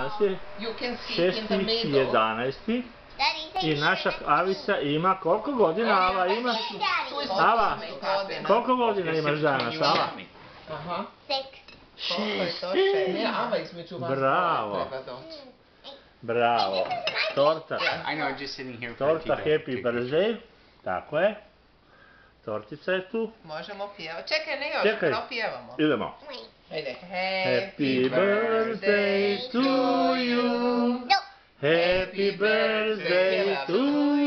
danas je 6.11. I naša Avica ima koliko godina? Ava ima? Ava, koliko godina imaš danas, Ava? Aha. 6. Bravo. Bravo. Torta. Torta Happy Birthday. Tako je. Tortica je tu. Možemo pjevati. Čekaj, ne još, Čekaj. pjevamo. Idemo. Ajde. Happy birthday to you. Happy birthday to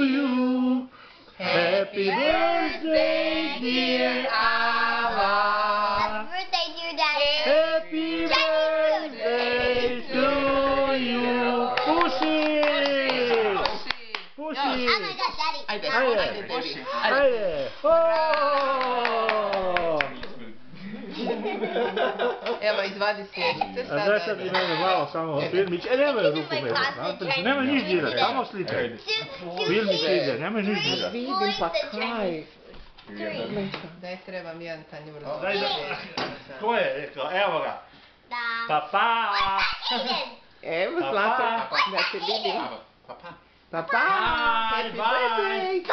you. Happy birthday, dear Ava. Happy birthday to you. Puši! Puši! Ajde, puši. Ajde! Evo, izvadi sljedeće A daj sad ti mene malo samo filmić. Nemoj rukomet. Nemoj niš dirati, samo slikaj. Filmić ide, nemoj niš dirati. Vidim pa kaj. Daj, trebam jedan tanjur. Ko je rekao? Evo ga. Papa! Evo Zlato, da te vidim. Papa! Happy birthday!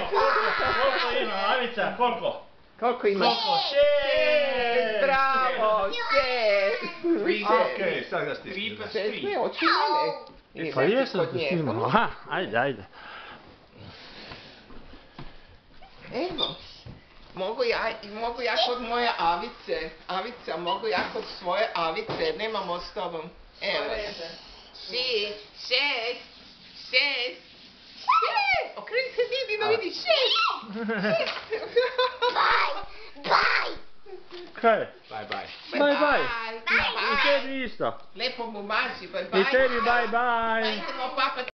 Koliko ima, Avica? Koliko? Koliko imaš? Koliko? 6! Bravo, 6! Okej, sad ga stisni. 6, ne, oči mene. Pa jesam te snimao. Aha, ajde. Evo, mogu ja kod moje Avice. Avica, mogu ja kod svoje Avice, nemamo s tobom. Evo. 6, okreni se vidi, no vidi, 6! Kaj? Bye. Bye. I tebi isto. Lepo mu maži, bye bye. I tebi bye. Idemo, papa.